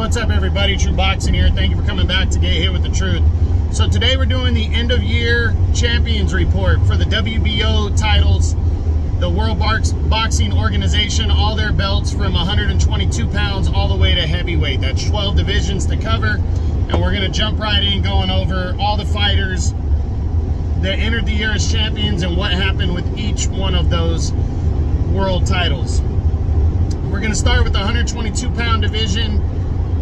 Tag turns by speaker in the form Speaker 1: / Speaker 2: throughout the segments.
Speaker 1: what's up everybody? True Boxing here. Thank you for coming back to Get Hit with the Truth. So today we're doing the end of year champions report for the WBO titles, the World Boxing Organization, all their belts from 122 pounds all the way to heavyweight. That's 12 divisions to cover. And we're gonna jump right in going over all the fighters that entered the year as champions and what happened with each one of those world titles. We're gonna start with the 122 pound division,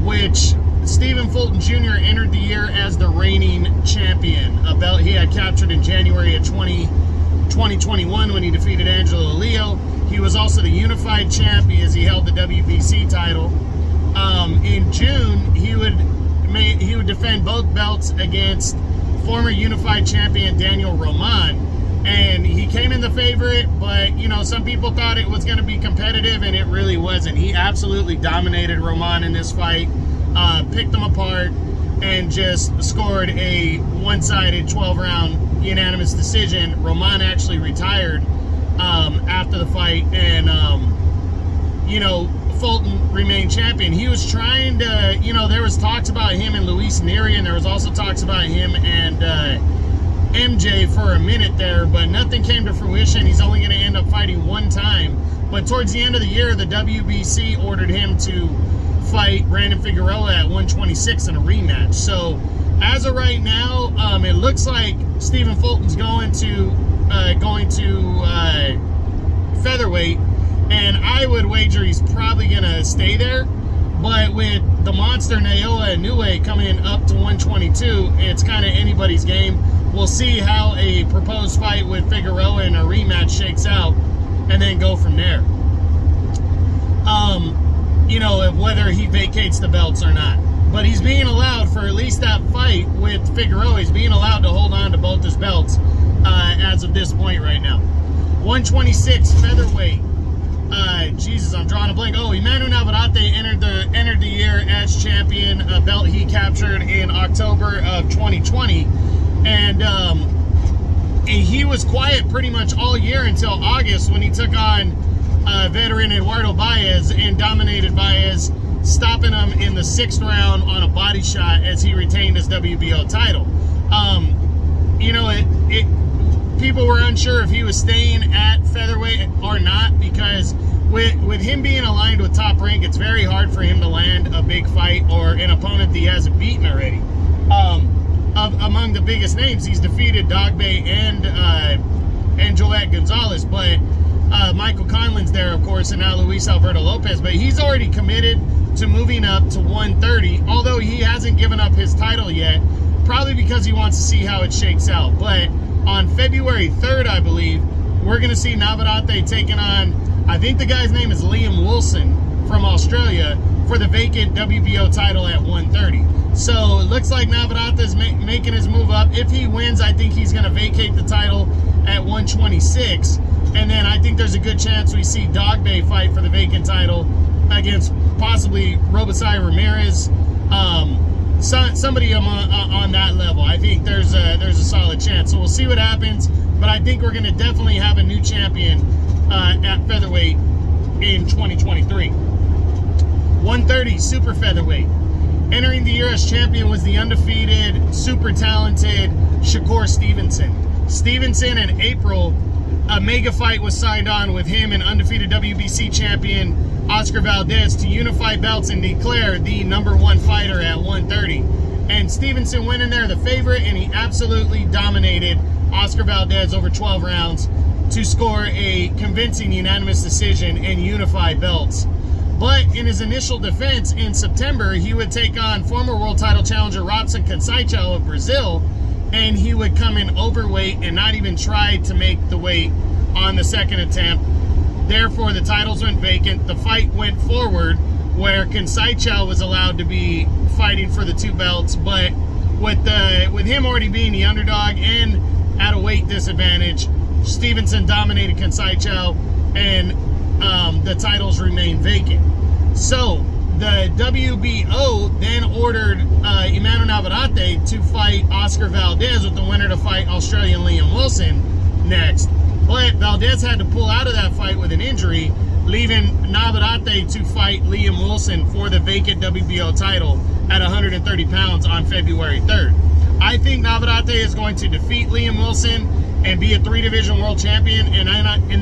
Speaker 1: which Stephen Fulton Jr. entered the year as the reigning champion, a belt he had captured in January of 2021 when he defeated Angelo Leo. He was also the unified champ as he held the WBC title. In June, he would defend both belts against former unified champion Daniel Roman, and he came in the favorite, but you know, some people thought it was going to be competitive, and it really wasn't. He absolutely dominated Roman in this fight, picked him apart, and just scored a one-sided 12-round unanimous decision. Roman actually retired after the fight, and you know, Fulton remained champion. He was trying to, you know, there was talks about him and Luis Neri, and there was also talks about him and MJ for a minute there, but nothing came to fruition. He's only going to end up fighting one time. But towards the end of the year, the WBC ordered him to fight Brandon Figueroa at 126 in a rematch. So as of right now, it looks like Stephen Fulton's going to featherweight, and I would wager he's probably going to stay there. But with the monster Naoya Inoue coming up to 122, it's kind of anybody's game. We'll see how a proposed fight with Figueroa in a rematch shakes out, and then go from there. You know, whether he vacates the belts or not. But he's being allowed, for at least that fight with Figueroa, he's being allowed to hold on to both his belts as of this point right now. 126 featherweight. Jesus, I'm drawing a blank. Oh, Emmanuel Navarrete entered the year as champion, a belt he captured in October of 2020, and he was quiet pretty much all year until August when he took on veteran Eduardo Baez and dominated Baez, stopping him in the 6th round on a body shot as he retained his WBO title. You know, people were unsure if he was staying at featherweight or not, because with him being aligned with Top Rank, it's very hard for him to land a big fight or an opponent that he hasn't beaten already. Among the biggest names, he's defeated Dogbe and Joet Gonzalez, but Michael Conlan's there, of course, and now Luis Alberto Lopez. But he's already committed to moving up to 130, although he hasn't given up his title yet, probably because he wants to see how it shakes out. But on February 3rd, I believe, we're going to see Navarrete taking on, I think the guy's name is Liam Wilson from Australia, for the vacant WBO title at 130. So it looks like Navarrete is making his move up. If he wins, I think he's going to vacate the title at 126. And then I think there's a good chance we see Dogbe fight for the vacant title against possibly Robesai Ramirez. Somebody on that level. I think there's a solid chance. So we'll see what happens. But I think we're going to definitely have a new champion at featherweight in 2023. 130 super featherweight. Entering the year as champion was the undefeated, super talented Shakur Stevenson. Stevenson in April, a mega fight was signed on with him and undefeated WBC champion Oscar Valdez to unify belts and declare the #1 fighter at 130. And Stevenson went in there the favorite, and he absolutely dominated Oscar Valdez over 12 rounds to score a convincing unanimous decision and unify belts. But in his initial defense in September, he would take on former world title challenger Robson Conceição of Brazil, and he would come in overweight and not even try to make the weight on the second attempt. Therefore, the titles went vacant. The fight went forward, where Conceição was allowed to be fighting for the 2 belts, but with him already being the underdog and at a weight disadvantage, Stevenson dominated Conceição, and the titles remained vacant. So the WBO then ordered Emmanuel Navarrete to fight Oscar Valdez, with the winner to fight Australian Liam Wilson next. But Valdez had to pull out of that fight with an injury, leaving Navarrete to fight Liam Wilson for the vacant WBO title at 130 pounds on February 3rd. I think Navarrete is going to defeat Liam Wilson and be a 3-division world champion, and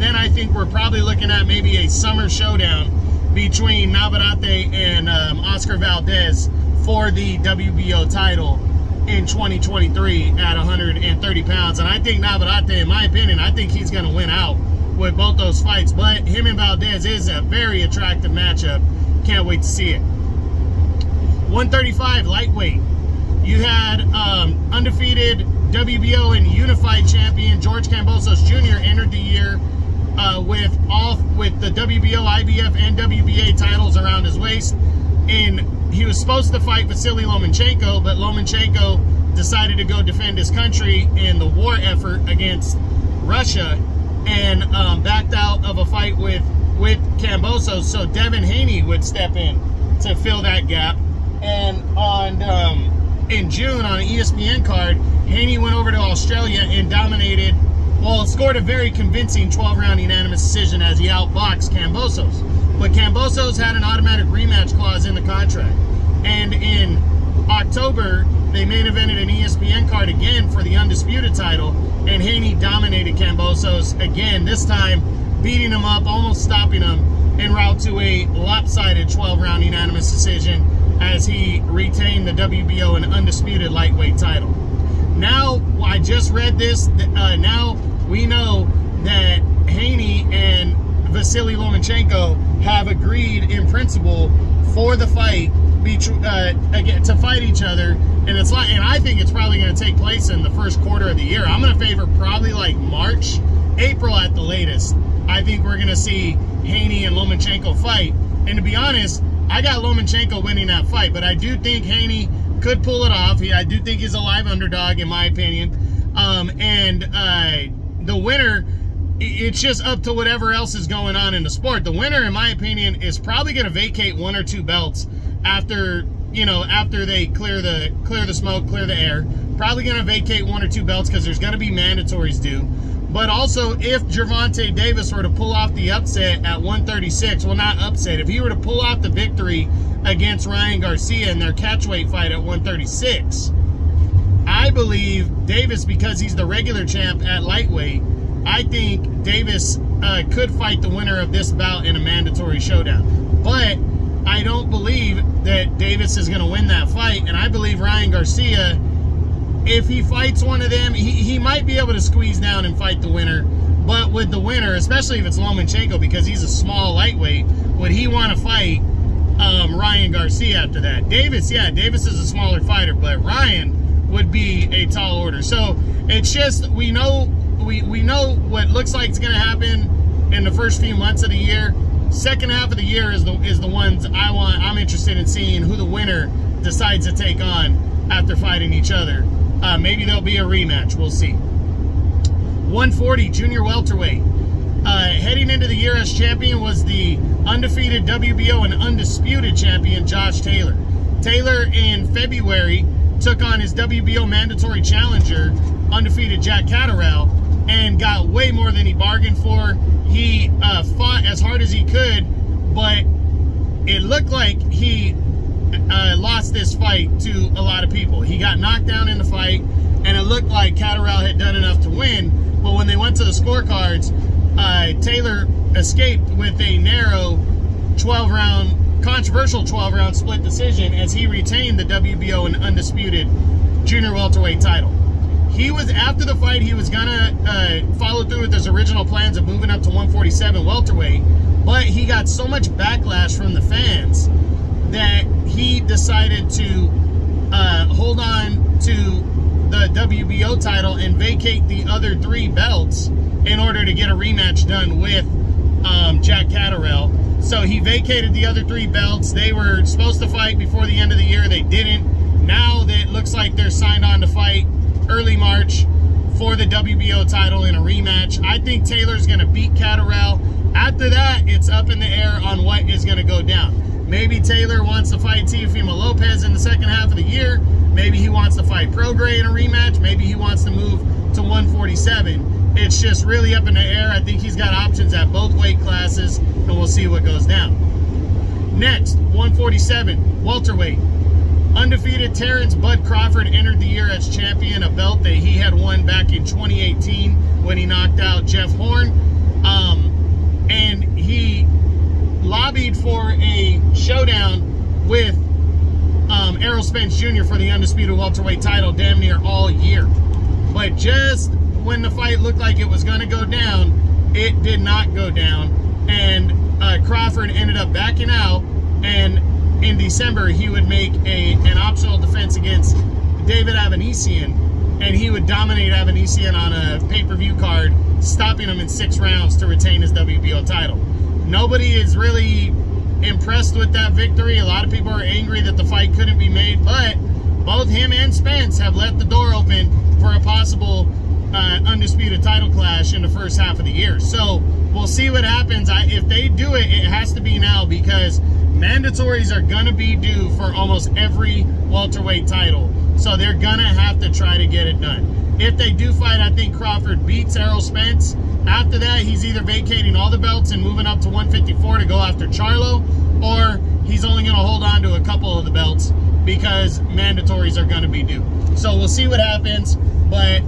Speaker 1: then I think we're probably looking at maybe a summer showdown between Navarrete and Oscar Valdez for the WBO title in 2023 at 130 pounds. And I think Navarrete, in my opinion, I think he's going to win out with both those fights. But him and Valdez is a very attractive matchup. Can't wait to see it. 135 lightweight. You had undefeated WBO and unified champion George Kambosos Jr. entered the year with the WBO, IBF, and WBA titles around his waist. And he was supposed to fight Vasily Lomachenko, but Lomachenko decided to go defend his country in the war effort against Russia and backed out of a fight with Kambosos. So Devin Haney would step in to fill that gap. And in June on an ESPN card, Haney went over to Australia and dominated, well, scored a very convincing 12-round unanimous decision as he outboxed Kambosos. But Kambosos had an automatic rematch clause in the contract. And in October, they main evented an ESPN card again for the undisputed title, and Haney dominated Kambosos again, this time beating him up, almost stopping him en route to a lopsided 12-round unanimous decision as he retained the WBO and undisputed lightweight title. Now, I just read this, now we know that Haney and Vasily Lomachenko have agreed in principle for the fight again to fight each other, and I think it's probably going to take place in the first quarter of the year. I'm going to favor probably like March, April at the latest. I think we're going to see Haney and Lomachenko fight, and to be honest, I got Lomachenko winning that fight, but I do think Haney could pull it off. I do think he's a live underdog in my opinion, the winner, it's just up to whatever else is going on in the sport. The winner, in my opinion, is probably going to vacate 1 or 2 belts after they clear the smoke, clear the air. Probably going to vacate 1 or 2 belts because there's going to be mandatories due. But also, if Gervonta Davis were to pull off the upset at 136, well, not upset, if he were to pull off the victory against Ryan Garcia in their catchweight fight at 136, I believe Davis, because he's the regular champ at lightweight, I think Davis could fight the winner of this bout in a mandatory showdown. But I don't believe that Davis is going to win that fight, and I believe Ryan Garcia, if he fights one of them, he might be able to squeeze down and fight the winner. But with the winner, especially if it's Lomachenko, because he's a small lightweight, would he want to fight Ryan Garcia after that? Davis, yeah, Davis is a smaller fighter, but Ryan would be a tall order. So it's just, we know what looks like it's going to happen in the first few months of the year. Second half of the year is the ones I'm interested in seeing who the winner decides to take on after fighting each other. Maybe there'll be a rematch. We'll see. 140 junior welterweight. Heading into the year as champion was the undefeated WBO and undisputed champion Josh Taylor. Taylor in February took on his WBO mandatory challenger, undefeated Jack Catterall, and got way more than he bargained for. He fought as hard as he could, but it looked like he lost this fight to a lot of people. He got knocked down in the fight, and it looked like Catterall had done enough to win, but when they went to the scorecards, Taylor escaped with a narrow controversial 12-round split decision as he retained the WBO and undisputed junior welterweight title. After the fight, he was gonna follow through with his original plans of moving up to 147 welterweight, but he got so much backlash from the fans that he decided to hold on to the WBO title and vacate the other 3 belts in order to get a rematch done with Jack Catterall. So he vacated the other 3 belts. They were supposed to fight before the end of the year. They didn't. Now that it looks like they're signed on to fight early March for the WBO title in a rematch. I think Taylor's going to beat Catterall. After that, it's up in the air on what is going to go down. Maybe Taylor wants to fight Teofimo Lopez in the second half of the year. Maybe he wants to fight Prograis in a rematch. Maybe he wants to move to 147. it's just really up in the air. I think he's got options at both weight classes, and we'll see what goes down. Next, 147, welterweight. Undefeated Terrence Bud Crawford entered the year as champion, a belt that he had won back in 2018 when he knocked out Jeff Horn. And he lobbied for a showdown with Errol Spence Jr. for the undisputed welterweight title damn near all year. But just when the fight looked like it was going to go down, it did not go down. And Crawford ended up backing out, and in December he would make an optional defense against David Avanesian, and he would dominate Avanesian on a pay-per-view card, stopping him in 6 rounds to retain his WBO title. Nobody is really impressed with that victory. A lot of people are angry that the fight couldn't be made, but both him and Spence have left the door open for a possible undisputed title clash in the first half of the year. So we'll see what happens. If they do it, it has to be now, because mandatories are going to be due for almost every welterweight title. So they're going to have to try to get it done. If they do fight, I think Crawford beats Errol Spence. After that, he's either vacating all the belts and moving up to 154 to go after Charlo, or he's only going to hold on to a couple of the belts because mandatories are going to be due. So we'll see what happens, but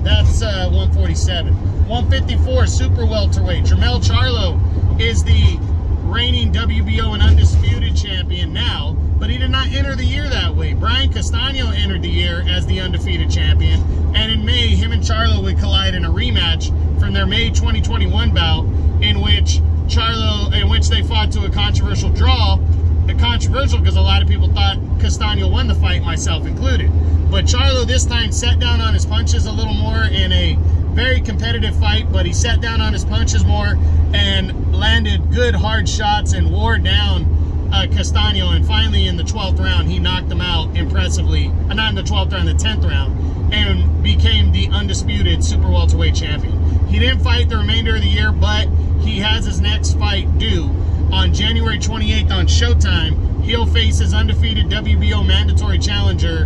Speaker 1: that's 147. 154, super welterweight. Jermell Charlo is the reigning WBO and undisputed champion now, but he did not enter the year that way. Brian Castano entered the year as the undefeated champion, and in May, him and Charlo would collide in a rematch from their May 2021 bout, in which they fought to a controversial draw. Controversial because a lot of people thought Castano won the fight, myself included. But Charlo this time sat down on his punches a little more in a very competitive fight, but he sat down on his punches more and landed good hard shots and wore down Castano, and finally in the 12th round he knocked him out impressively. Not in the 12th round, the 10th round, and became the undisputed super welterweight champion. He didn't fight the remainder of the year, but he has his next fight due on January 28th on Showtime. He'll face his undefeated WBO mandatory challenger,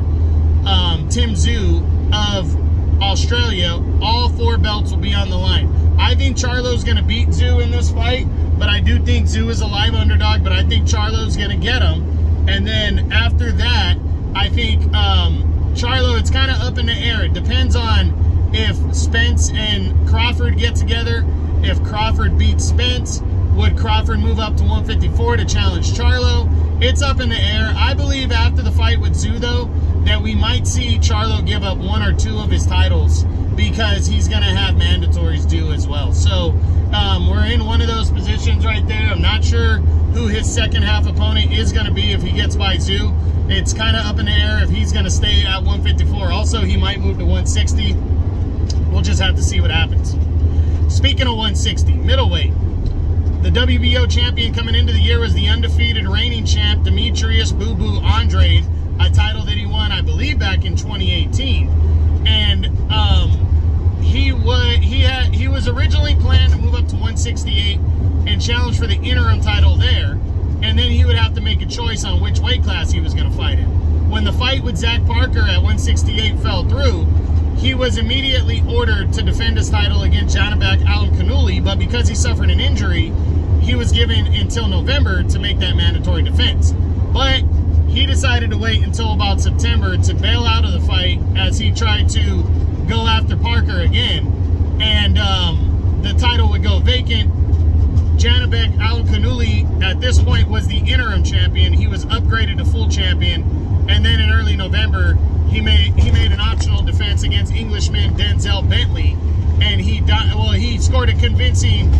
Speaker 1: Tim Tszyu of Australia. All 4 belts will be on the line. I think Charlo's going to beat Tszyu in this fight, but I do think Tszyu is a live underdog, but I think Charlo's going to get him. And then after that, I think Charlo, it's kind of up in the air. It depends on if Spence and Crawford get together. If Crawford beats Spence, would Crawford move up to 154 to challenge Charlo? It's up in the air. I believe after the fight with Tszyu, though, that we might see Charlo give up 1 or 2 of his titles, because he's going to have mandatories due as well. So we're in one of those positions right there. I'm not sure who his second half opponent is going to be if he gets by Tszyu. It's kind of up in the air if he's going to stay at 154. Also, he might move to 160. We'll just have to see what happens. Speaking of 160, middleweight. The WBO champion coming into the year was the undefeated reigning champ, Demetrius Boo Boo Andrade, a title that he won, I believe, back in 2018. And he was originally planned to move up to 168 and challenge for the interim title there, and then he would have to make a choice on which weight class he was going to fight in. When the fight with Zach Parker at 168 fell through, he was immediately ordered to defend his title against Janabek Alan Kanuli, but because he suffered an injury, he was given until November to make that mandatory defense. But he decided to wait until about September to bail out of the fight as he tried to go after Parker again, and the title would go vacant. Janabek Alan Kanuli at this point was the interim champion. He was upgraded to full champion, and then in early November he made an optional defense against Englishman Denzel Bentley, and he scored a convincing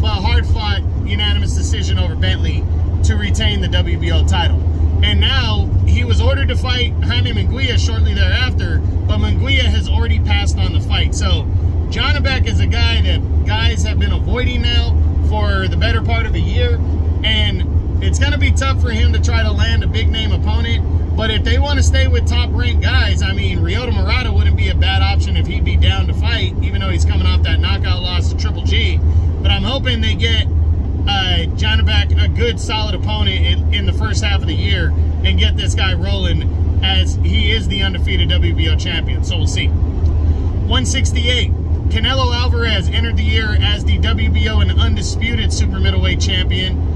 Speaker 1: but hard-fought unanimous decision over Bentley to retain the WBO title. And now he was ordered to fight Jaime Munguia shortly thereafter, but Munguia has already passed on the fight. So Janabek is a guy that guys have been avoiding now for the better part of a year, and it's going to be tough for him to try to land a big-name opponent. But if they want to stay with top-ranked guys, I mean, Ryota Murata wouldn't be a bad option if he'd be down to fight, even though he's coming off that knockout loss to Triple G. But I'm hoping they get Janabek a good, solid opponent in the first half of the year and get this guy rolling, as he is the undefeated WBO champion. So we'll see. 168. Canelo Alvarez entered the year as the WBO and undisputed super middleweight champion.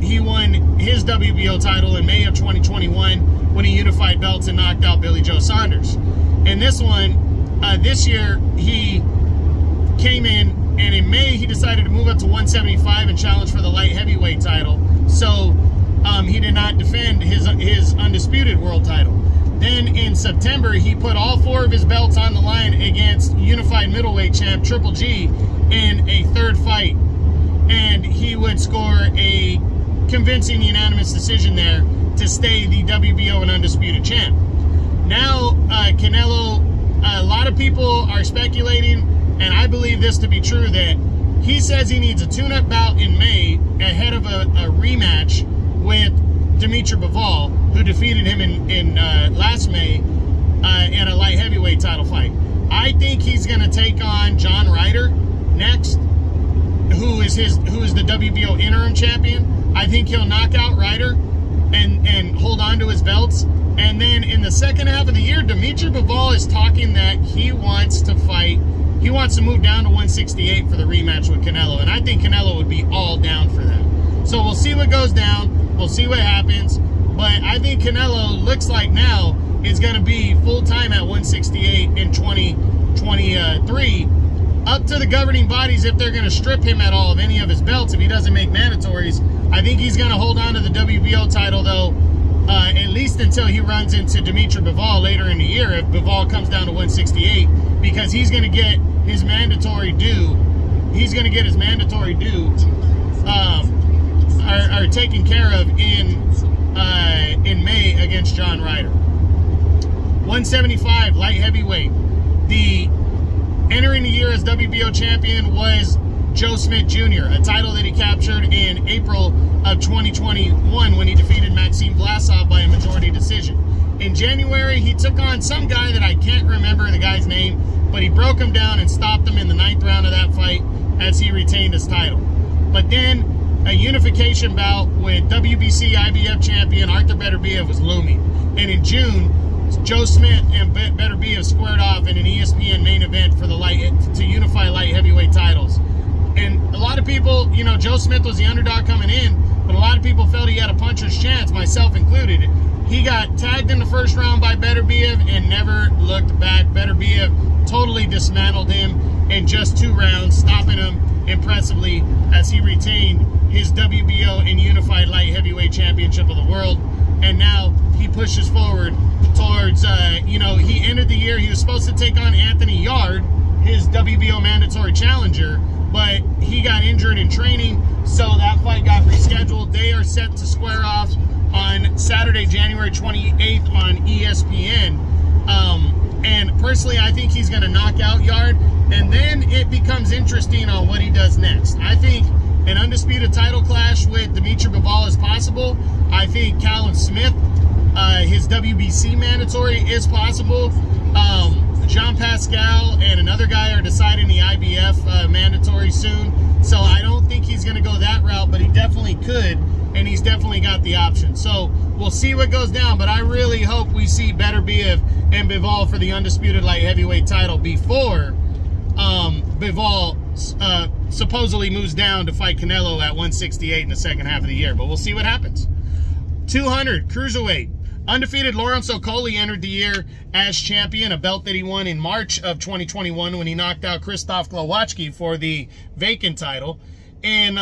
Speaker 1: He won his WBO title in May of 2021 when he unified belts and knocked out Billy Joe Saunders. And this one, this year, he came in, and in May he decided to move up to 175 and challenge for the light heavyweight title. So he did not defend his undisputed world title. Then in September, he put all 4 of his belts on the line against unified middleweight champ Triple G in a 3rd fight. And he would score a convincing unanimous decision there to stay the WBO and undisputed champ. Now, Canelo, a lot of people are speculating, and I believe this to be true, that he says he needs a tune-up bout in May ahead of a rematch with Dimitri Bivol, who defeated him in last May in a light heavyweight title fight. I think he's going to take on John Ryder next, who is the WBO interim champion. I think he'll knock out Ryder and hold on to his belts. And then in the second half of the year, Dimitri Bivol is talking that he wants to fight. He wants to move down to 168 for the rematch with Canelo, and I think Canelo would be all down for that. So we'll see what goes down. We'll see what happens. But I think Canelo looks like now is going to be full-time at 168 in 2023. Up to the governing bodies if they're going to strip him at all of any of his belts if he doesn't make mandatories. I think he's going to hold on to the WBO title, though, at least until he runs into Dimitri Bivol later in the year, if Bivol comes down to 168, because he's going to get his mandatory due. He's going to get his mandatory due are taken care of in May against John Ryder. 175 light heavyweight. The entering the year as WBO champion was Joe Smith Jr., a title that he captured in April of 2021 when he defeated Maxime Vlasov by a majority decision. In January, he took on some guy that I can't remember the guy's name, but he broke him down and stopped him in the 9th round of that fight as he retained his title. But then a unification bout with WBC IBF champion Arthur Beterbiev was looming. And in June, Joe Smith and Beterbiev squared off in an ESPN main event for the to unify light heavyweight titles. And a lot of people, you know, Joe Smith was the underdog coming in, but a lot of people felt he had a puncher's chance, myself included. He got tagged in the 1st round by Beterbiev and never looked back. Beterbiev totally dismantled him in just 2 rounds, stopping him impressively as he retained his WBO and unified light heavyweight championship of the world. And now he pushes forward towards, you know, he ended the year, he was supposed to take on Anthony Yard, his WBO mandatory challenger, but he got injured in training, so that fight got rescheduled. They are set to square off on Saturday, January 28th on ESPN. And personally, I think he's going to knock out Yard, and then it becomes interesting on what he does next. I think an undisputed title clash with Dimitri Bivol is possible. I think Callum Smith, his WBC mandatory, is possible. Jean Pascal and another guy are deciding the IBF mandatory soon. So I don't think he's going to go that route, but he definitely could, and he's definitely got the option. So we'll see what goes down, but I really hope we see Beterbiev and Bivol for the undisputed light heavyweight title before Bivol supposedly moves down to fight Canelo at 168 in the second half of the year, but we'll see what happens. 200 cruiserweight. Undefeated Lawrence Okolie entered the year as champion, a belt that he won in March of 2021 when he knocked out Krzysztof Glowacki for the vacant title. And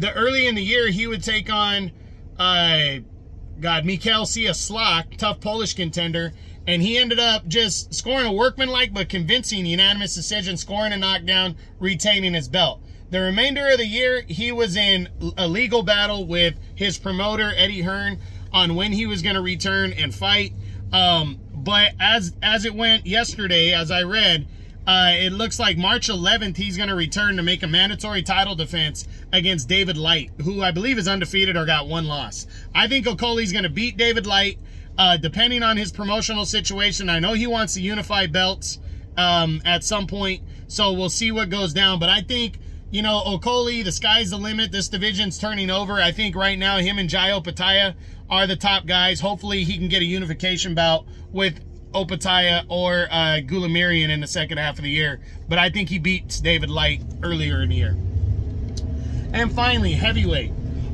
Speaker 1: early in the year, he would take on Mikhail Cieslak, tough Polish contender, and he ended up just scoring a workmanlike but convincing unanimous decision, scoring a knockdown, retaining his belt. The remainder of the year, he was in a legal battle with his promoter, Eddie Hearn, on when he was going to return and fight. But as it went yesterday, as I read, it looks like March 11th, he's going to return to make a mandatory title defense against David Light, who I believe is undefeated or got 1 loss. I think Okolie's going to beat David Light, depending on his promotional situation. I know he wants to unify belts at some point, so we'll see what goes down. But I think, you know, Okolie, the sky's the limit. This division's turning over. I think right now him and Jai Opetaia are the top guys. Hopefully he can get a unification bout with Opataya or Gulamirian in the second half of the year. But I think he beats David Light earlier in the year. And finally, heavyweight.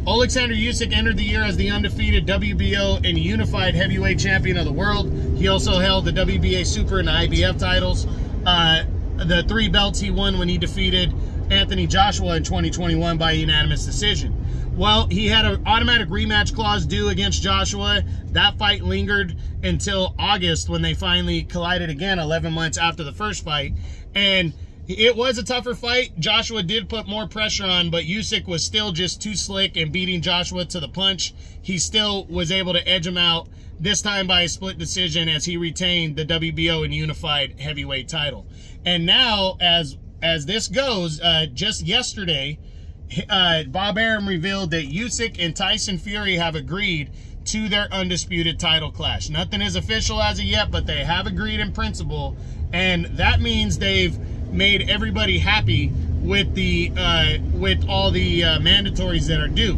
Speaker 1: Alexander Usyk entered the year as the undefeated WBO and unified heavyweight champion of the world. He also held the WBA Super and the IBF titles. The 3 belts he won when he defeated Anthony Joshua in 2021 by unanimous decision. Well, he had an automatic rematch clause due against Joshua. That fight lingered until August when they finally collided again 11 months after the first fight. And it was a tougher fight. Joshua did put more pressure on, but Usyk was still just too slick in beating Joshua to the punch. He still was able to edge him out, this time by a split decision, as he retained the WBO and unified heavyweight title. And now, as this goes, just yesterday, Bob Arum revealed that Usyk and Tyson Fury have agreed to their undisputed title clash. Nothing is official as of yet, but they have agreed in principle, and that means they've made everybody happy with the with all the mandatories that are due.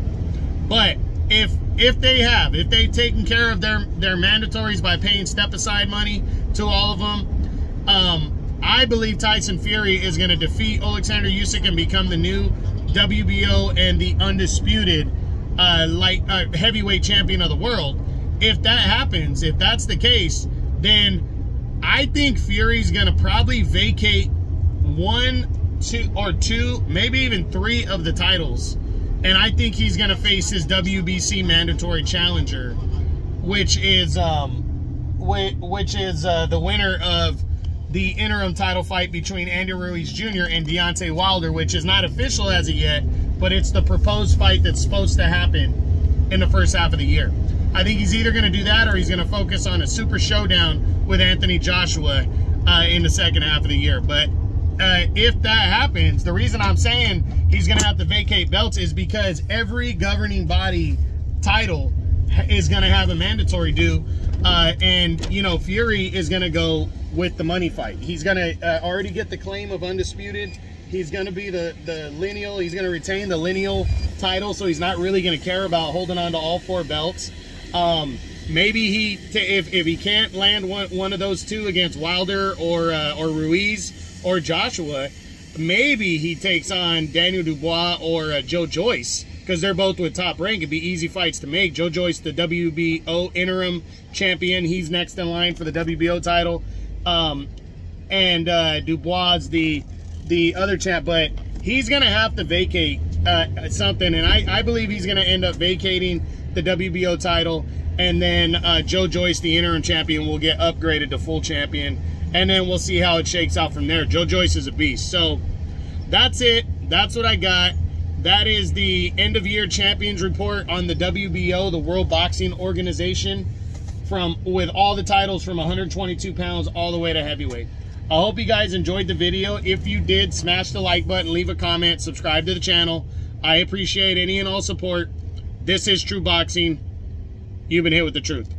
Speaker 1: But if they've taken care of their mandatories by paying step aside money to all of them, I believe Tyson Fury is going to defeat Alexander Usyk and become the new WBO and the undisputed heavyweight champion of the world. If that happens, if that's the case, then I think Fury's going to probably vacate 1, 2, or 2, maybe even 3 of the titles. And I think he's going to face his WBC mandatory challenger, which is the winner of the interim title fight between Andy Ruiz Jr. and Deontay Wilder, which is not official as of yet, but it's the proposed fight that's supposed to happen in the first half of the year. I think he's either going to do that or he's going to focus on a super showdown with Anthony Joshua in the second half of the year. But if that happens, the reason I'm saying he's going to have to vacate belts is because every governing body title is going to have a mandatory due. And, you know, Fury is going to go with the money fight. He's going to already get the claim of undisputed. He's going to be the lineal. He's going to retain the lineal title, so he's not really going to care about holding on to all 4 belts. Maybe if he can't land one of those 2 against Wilder or Ruiz or Joshua, maybe he takes on Daniel Dubois or Joe Joyce, because they're both with Top Rank. It'd be easy fights to make. Joe Joyce, the WBO interim champion, he's next in line for the WBO title. And Dubois the other champ, but he's gonna have to vacate something, and I believe he's gonna end up vacating the WBO title, and then Joe Joyce, the interim champion, will get upgraded to full champion, and then we'll see how it shakes out from there. Joe Joyce is a beast. So that's it. That's what I got. That is the end of year champions report on the WBO, the World Boxing Organization, with all the titles from 122 pounds all the way to heavyweight. I hope you guys enjoyed the video. If you did, smash the like button, leave a comment, subscribe to the channel. I appreciate any and all support. This is True Boxing. You've been hit with the truth.